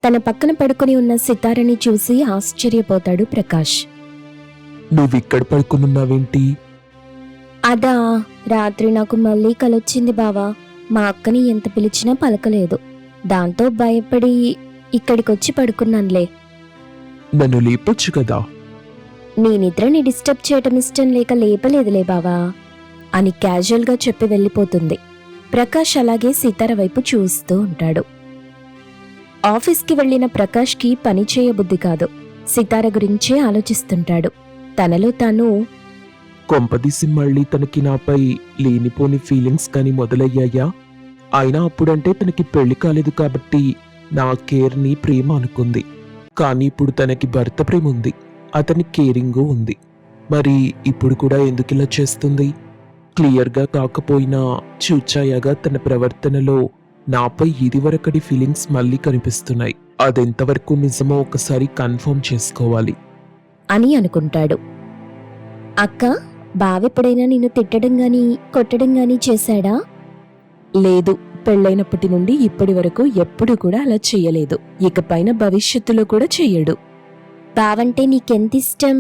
తన పక్కన పడుకొని ఉన్న సితారని చూసి ఆశ్చర్యపోతాడు ప్రకాష్. నువ్విక్కడ పడుకునున్నావేంటి? అదా, రాత్రి నాకు మళ్ళీ కలొచ్చింది బావా. మా అక్కని ఎంత పిలిచినా పలకలేదు. దాంతో భయపడి ఇక్కడికొచ్చి పడుకున్నానులే. నన్ను లేపొచ్చు కదా. నీ నిద్రని డిస్టర్బ్ చేయటం ఇష్టం లేక లేపలేదులే బావా అని క్యాజువల్గా చెప్పి వెళ్ళిపోతుంది. ప్రకాష్ అలాగే సితార వైపు చూస్తూ ఉంటాడు. ఆఫీస్కి వెళ్లిన ప్రకాష్కి పని చేయబుద్ధి కాదు. సితార గురించే ఆలోచిస్తుంటాడు. తనలో తాను, కొంపదీసి మళ్ళీ తనకి నాపై లేనిపోని ఫీలింగ్స్ కానీ మొదలయ్యాయా? అయినా అప్పుడంటే తనకి పెళ్లి కాలేదు కాబట్టి నా కేర్ని ప్రేమ అనుకుంది. కానీ ఇప్పుడు తనకి భర్త ప్రేమ ఉంది, అతని కేరింగు ఉంది. మరి ఇప్పుడు కూడా ఎందుకిలా చేస్తుంది? క్లియర్గా కాకపోయినా చూచాయగా తన ప్రవర్తనలో నాపై ఇదివరకటి ఫీలింగ్స్ మళ్ళీ కనిపిస్తున్నాయి. అదెంతవరకు నిజమో ఒకసారి కన్ఫర్మ్ చేసుకోవాలి అని అనుకుంటాడు. అక్క, బావెప్పుడైనా నిన్ను తిట్టడం గాని కొట్టడం గాని చేశాడా? లేదు, పెళ్ళైనప్పటి నుండి ఇప్పటి వరకు ఎప్పుడు కూడా అలా చెయ్యలేదు. ఇకపైన భవిష్యత్తులో కూడా చెయ్యడు. బావంటే నీకెంతిష్టం?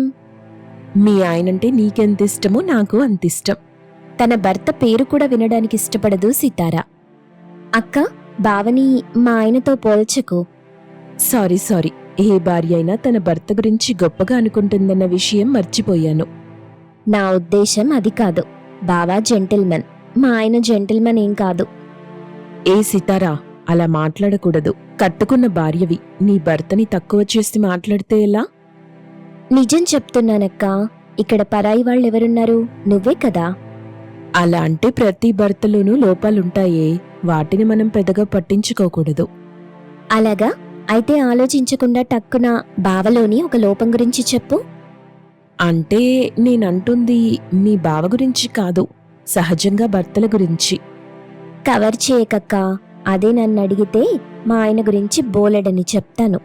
మీ ఆయనంటే నీకెంతిష్టమో నాకు అంతిష్టం. తన భర్త పేరు కూడా వినడానికి ఇష్టపడదు సితార. అక్క, బావని మా ఆయనతో పోల్చకు. సారీ, ఏ భార్య అయినా తన భర్త గురించి గొప్పగా అనుకుంటుందన్న విషయం మర్చిపోయాను. నా ఉద్దేశం అది కాదు. బావా జెంటిల్మన్, మా ఆయన జెంటిల్మన్ ఏం కాదు. ఏ సితారా, అలా మాట్లాడకూడదు. కట్టుకున్న భార్యవి నీ భర్తని తక్కువ చేసి మాట్లాడితే ఎలా? నిజం చెప్తున్నానక్క. ఇక్కడ పరాయి వాళ్ళెవరున్నారు? నువ్వే కదా. అలా అంటే ప్రతి భర్తలోనూ లోపాలుంటాయే, వాటిని మనం పెద్దగా పట్టించుకోకూడదు. అలాగా? అయితే ఆలోచించకుండా టక్కున బావలోని ఒక లోపం గురించి చెప్పు. అంటే నేనంటుంది మీ బావ గురించి కాదు, సహజంగా భర్తల గురించి. కవర్ చేయకక్క. అదే నన్ను అడిగితే మా ఆయన గురించి బోలెడని చెప్తాను.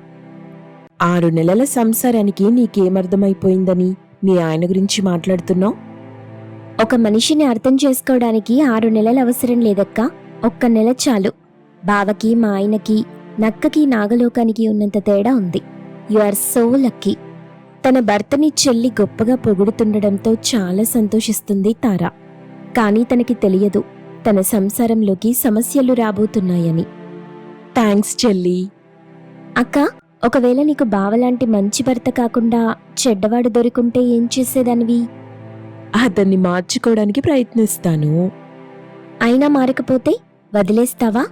6 నెలల సంసారానికి నీకేమర్థమైపోయిందని నీ ఆయన గురించి మాట్లాడుతున్నావు? ఒక మనిషిని అర్థం చేసుకోవడానికి 6 నెలలు అవసరం లేదక్కా. 1 నెల చాలు. బావకి మా ఆయనకి, నక్కకి నాగలోకానికి ఉన్నంత తేడా ఉంది. You are so lucky. తన భర్తని చెల్లి గొప్పగా పొగుడుతుండడంతో చాలా సంతోషిస్తుంది తార. కానీ తనకి తెలియదు తన సంసారంలోకి సమస్యలు రాబోతున్నాయని. థ్యాంక్స్ చెల్లి. అక్క, ఒకవేళ నీకు బావలాంటి మంచి భర్త కాకుండా చెడ్డవాడు దొరికుంటే ఏం చేసేదానివి? అతన్ని మార్చుకోవడానికి ప్రయత్నిస్తాను. అయినా మారకపోతే వదిలేస్తావా?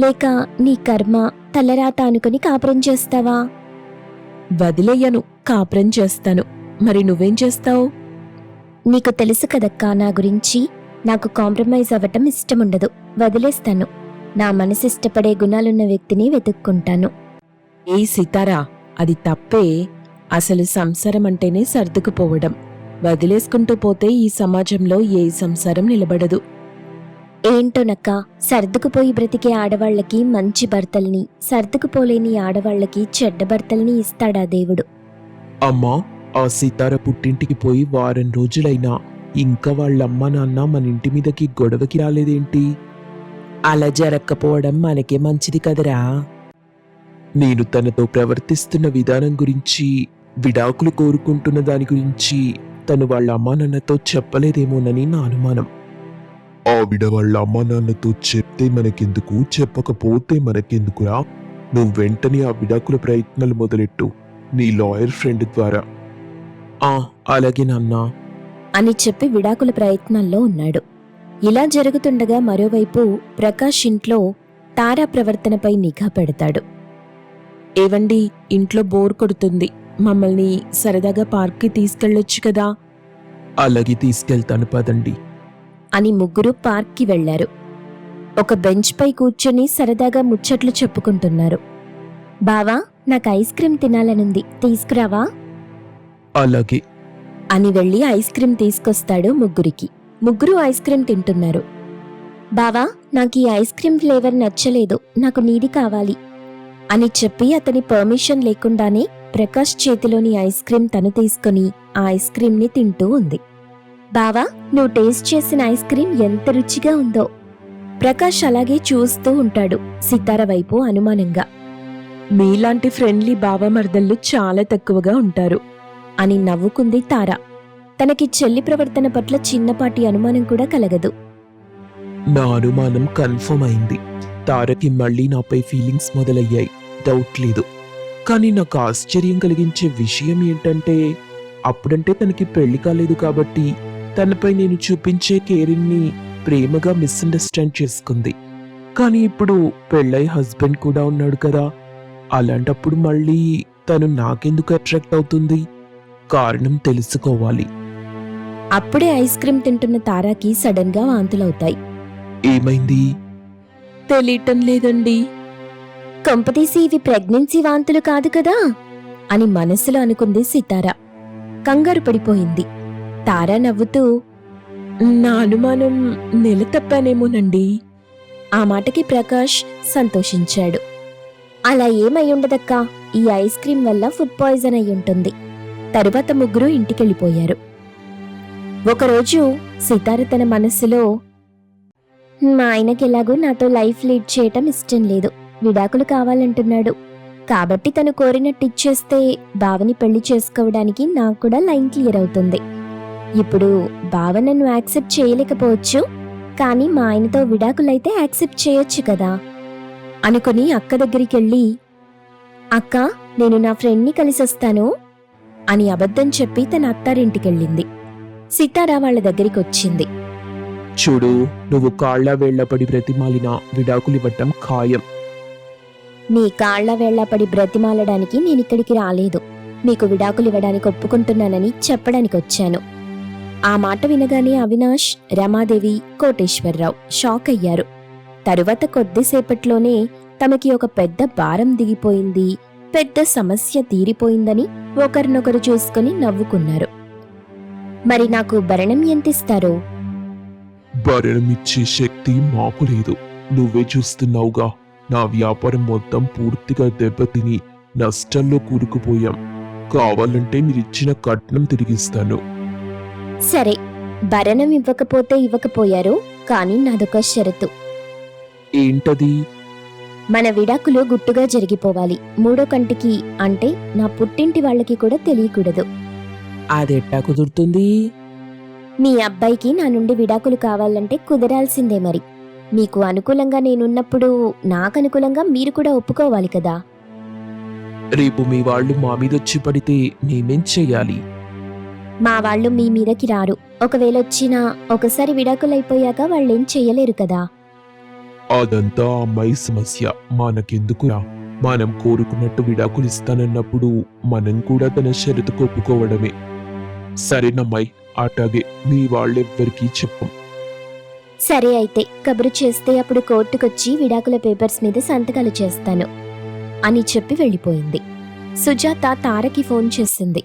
లేక నీ కర్మ తలరాత అనుకుని కాపురం చేస్తావా? వదిలేయను, కాపురం చేస్తాను. మరి నువ్వేం చేస్తావు? నీకు తెలుసు కదక్కా నా గురించి. నాకు కాంప్రమైజ్ అవ్వటం ఇష్టముండదు. వదిలేస్తాను. నా మనసు ఇష్టపడే గుణాలున్న వ్యక్తిని వెతుక్కుంటాను. ఏ సితారా, అది తప్పే. అసలు సంసారం అంటేనే సర్దుకుపోవడం. వదిలేసుకుంటూ పోతే ఈ సమాజంలో ఏ సంసారం నిలబడదు. ఏంటోనక్క, సర్దుకుపోయి బ్రతికే ఆడవాళ్లకి మంచి భర్తల్ని, సర్దుకుపోలేని ఆడవాళ్లకి చెడ్డ భర్తల్ని ఇస్తాడా దేవుడు? అమ్మా, ఆ సితార పుట్టింటికి పోయి వారం రోజులైనా ఇంకా వాళ్ళమ్మ నాన్న మన ఇంటి మీదకి గొడవకి రాలేదేంటి? అలా జరక్కపోవడం మనకే మంచిది కదరా. నేను తనతో ప్రవర్తిస్తున్న విధానం గురించి, విడాకులు కోరుకుంటున్న దాని గురించి తను వాళ్ళ అమ్మా నాన్నతో చెప్పలేదేమోనని నా అనుమానం. ఆవిడ వాళ్ళ అమ్మా నాన్నతో చెప్తే మనకెందుకు, చెప్పకపోతే మనకెందుకురా? నువ్వు వెంటనే ఆ విడాకుల ప్రయత్నాలు మొదలెట్టు, నీ లాయర్ ఫ్రెండ్ ద్వారా. అలాగే నాన్నా అని చెప్పి విడాకుల ప్రయత్నాల్లో ఉన్నాడు. ఇలా జరుగుతుండగా మరోవైపు ప్రకాష్ ఇంట్లో తారా ప్రవర్తనపై నిఘా పెడతాడు. ఏవండి, ఇంట్లో బోర్ కొడుతుంది, మమ్మల్ని సరదాగా పార్క్కి తీసుకెళ్ళొచ్చు కదా? అలాగే తీసుకెళ్తాను పదండి అని ముగ్గురు పార్క్కి వెళ్లారు. ఒక బెంచ్ పై కూర్చొని సరదాగా ముచ్చట్లు చెప్పుకుంటున్నారు. బావా, నాకు ఐస్ క్రీం తినాలనుంది, తీసుకురావా? అలాగే అని వెళ్లి ఐస్ క్రీం తీసుకొస్తాడు ముగ్గురికి. ముగ్గురు ఐస్ క్రీం తింటున్నారు. బావా, నాకు ఈ ఐస్ క్రీం ఫ్లేవర్ నచ్చలేదు, నాకు నీది కావాలి అని చెప్పి అతని పర్మిషన్ లేకుండానే ప్రకాష్ చేతిలోని ఐస్ క్రీం తను తీసుకుని ఆ ఐస్ క్రీంని తింటూ ఉంది. బావా, నువ్వు టేస్ట్ చేసిన ఐస్ క్రీం ఎంత రుచిగా ఉందో. ప్రకాష్ అలాగే చూస్తూ ఉంటాడు సితార వైపు అనుమానంగా. మీలాంటి ఫ్రెండ్లీ బావమర్దళ్ళు చాలా తక్కువగా ఉంటారు. అని నవ్వుకుంది తార. తనకి చెల్లి ప్రవర్తన పట్ల చిన్నపాటి అనుమానం కూడా కలగదు. నా అనుమానం కన్ఫర్మ్ అయింది. తారకి మళ్ళీ నాపై ఫీలింగ్స్ మొదలయ్యాయి, డౌట్ లేదు. కానీ నాకు ఆశ్చర్యం కలిగించే విషయం ఏంటంటే, అప్పుడంటే తనకి పెళ్లి కాలేదు కాబట్టి తనపై నేను చూపించే కేరింగ్ని ప్రేమగా మిస్అండర్స్టాండ్ చేసుకుంది. కానీ ఇప్పుడు పెళ్ళై హస్బెండ్ కూడా ఉన్నాడు కదా, అలాంటప్పుడు మళ్ళీ తను నాకెందుకు అట్రాక్ట్ అవుతుంది? కారణం తెలుసుకోవాలి. అప్పుడే ఐస్ క్రీం తింటున్న తారాకి సడన్ గా వాంతులవుతాయి. ఏమైంది? తెలియటం లేదండి. కొంపతీసి ఇవి ప్రెగ్నెన్సీ వాంతులు కాదు కదా అని మనసులో అనుకుంది సితార. కంగారు పడిపోయింది. తార నవ్వుతూ, నా అనుమానం నెల తప్పానేమోనండి. ఆ మాటకి ప్రకాష్ సంతోషించాడు. అలా ఏమై ఉండదక్కా, ఈ ఐస్ క్రీం వల్ల ఫుడ్ పాయిజన్ అయి ఉంటుంది. తరువాత ముగ్గురు ఇంటికెళ్ళిపోయారు. ఒకరోజు సితార తన మనస్సులో, మా ఆయనకెలాగూ నాతో లైఫ్ లీడ్ చేయటం ఇష్టం లేదు, విడాకులు కావాలంటున్నాడు. కాబట్టి తను కోరినట్టు ఇచ్చేస్తే బావని పెళ్లి చేసుకోవడానికి నాకు కూడా లైన్ క్లియర్ అవుతుంది. ఇప్పుడు బావ నన్ను యాక్సెప్ట్ చేయలేకపోవచ్చు, కానీ మా ఆయనతో విడాకులైతే యాక్సెప్ట్ చేయొచ్చు కదా అనుకుని అక్క దగ్గరికెళ్ళి, అక్క నేను నా ఫ్రెండ్ని కలిసొస్తాను అని అబద్ధం చెప్పి తన అత్తారింటికెళ్ళింది. సితార వాళ్ళ దగ్గరికొచ్చింది. చూడు, నువ్వు కాళ్ళ వేళ్లపడి బ్రతిమాలిన విడాకులివ్వటం ఖాయం. నీ కాళ్ల వేళ్లపడి బ్రతిమాలడానికి నేనిక్కడికి రాలేదు. మీకు విడాకులివ్వడానికి ఒప్పుకుంటున్నానని చెప్పడానికొచ్చాను. ఆ మాట వినగానే అవినాష్, రమాదేవి, కోటేశ్వరరావు షాక్ అయ్యారు. తరువాత కొద్దిసేపట్లోనే తమకి ఒక పెద్ద భారం దిగిపోయింది, పెద్ద సమస్య తీరిపోయిందని ఒకరినొకరు చూసుకుని నవ్వుకున్నారు. మరి నాకు భరణం ఎంతిస్తారు? భరణమిచ్చే శక్తి మాకు లేదు. నువ్వే చూస్తున్నావుగా, నా వ్యాపారం మొత్తం పూర్తిగా దెబ్బతిని నష్టంలో కూరుకుపోయాం. కావాలంటే మీరిచ్చిన కట్నం తిరిగిస్తాను. సరే, భరణం ఇవ్వకపోతే ఇవ్వకపోయారు, కానీ నాదొక షరతు. ఏంటది? మన విడాకులు గుట్టుగా జరిగిపోవాలి. మూడో కంటికి, అంటే నా పుట్టింటి వాళ్ళకి కూడా తెలియకూడదు. అదెట్టా కుదురుతుంది? మీ అబ్బాయికి నా నుండి విడాకులు కావాలంటే కుదరాల్సిందే. మరి మీకు అనుకూలంగా నేనున్నప్పుడు నాకనుకూలంగా మీరు కూడా ఒప్పుకోవాలి కదా. రేపు మీ వాళ్ళు మా మీదొచ్చి పడితే మేమేం చెయ్యాలి? మా వాళ్ళు మీ మీదకి రారు. ఒకవేళ వచ్చినా ఒకసారి విడాకులైపోయాక వాళ్ళేం చెయ్యలేరు కదా. అదంతా అమ్మాయి సమస్య, మనకెందుకురా? మనం కోరుకున్నట్టు విడాకులిస్తానన్నప్పుడు మనం కూడా తన షరతుకు ఒప్పుకోవడమే. సరేనమ్మాయి, అటాగే మీ వాళ్ళెవ్వరికీ చెప్పం. సరే అయితే కబురు చేస్తే అప్పుడు కోర్టుకొచ్చి విడాకుల పేపర్స్ మీద సంతకాలు చేస్తాను అని చెప్పి వెళ్ళిపోయింది. సుజాత తారకి ఫోన్ చేసింది.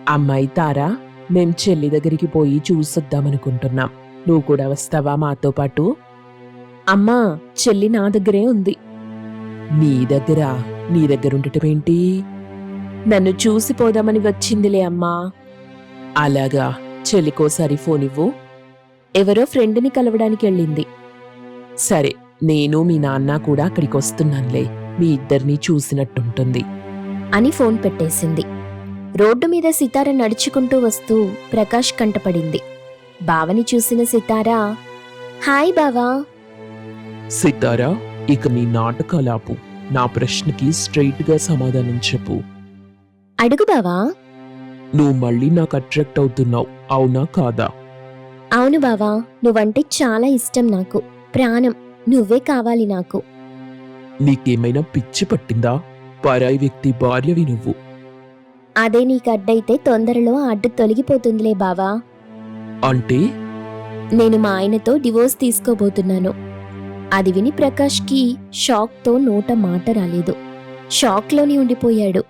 అమ్మాయి తారా, మేం చెల్లి దగ్గరికి పోయి చూసొద్దామనుకుంటున్నాం. నువ్వు కూడా వస్తావా మాతో పాటు? అమ్మా, చెల్లి నా దగ్గరే ఉంది. నీ దగ్గర? నీ దగ్గరుండటమేంటి? నన్ను చూసిపోదామని వచ్చిందిలే అమ్మా. అలాగా, చెల్లికోసారి ఫోన్ ఇవ్వు. ఎవరో ఫ్రెండ్ని కలవడానికి వెళ్ళింది. సరే, నేను మీ నాన్న కూడా అక్కడికి వస్తున్నానులే. మీ ఇద్దరినీ చూసినట్టుంటుంది అని ఫోన్ పెట్టేసింది. రోడ్డు మీద సితార నడుచుకుంటూ వస్తూ ప్రకాష్ కంటపడింది. బావని చూసిన సితార, హాయ్ బావా. సితారా, ఇక నీ నాటకాలాపు. నా ప్రశ్నకి స్ట్రైట్ గా సమాధానం చెప్పు. అడుగు బావా. నువ్వు మళ్ళీ నాకు అట్రాక్ట్ అవుతున్నావు, అవునా కాదా? అవును బావా, నువ్వంటే చాలా ఇష్టం నాకు, ప్రాణం. నువ్వే కావాలి నాకు. నీకేమైనా పిచ్చి పట్టిందా? పరాయి వ్యక్తి భార్యవి నువ్వు. అదే నీకు అడ్డైతే తొందరలో ఆ అడ్డు తొలగిపోతుందిలే బావా. అంటే? నేను మా ఆయనతో డివోర్స్ తీసుకోబోతున్నాను. అది విని ప్రకాష్కి షాక్తో నోట మాట రాలేదు. షాక్లోనే ఉండిపోయాడు.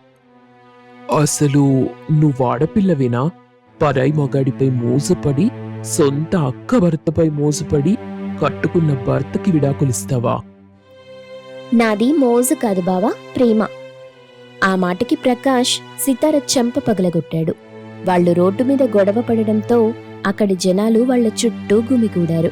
అసలు నువ్వు ఆడపిల్లవేనా? పరాయి మగాడిపై మోసపడి, సొంత అక్క భర్తపై మోసపడి కట్టుకున్న భర్తకి విడాకులిస్తావా? నాది మోజు కాదు బావా, ప్రేమ. ఆ మాటకి ప్రకాష్ సితార చెంప పగలగొట్టాడు. వాళ్ళు రోడ్డు మీద గొడవ పడడంతో అక్కడి జనాలు వాళ్ల చుట్టూ గుమిగూడారు.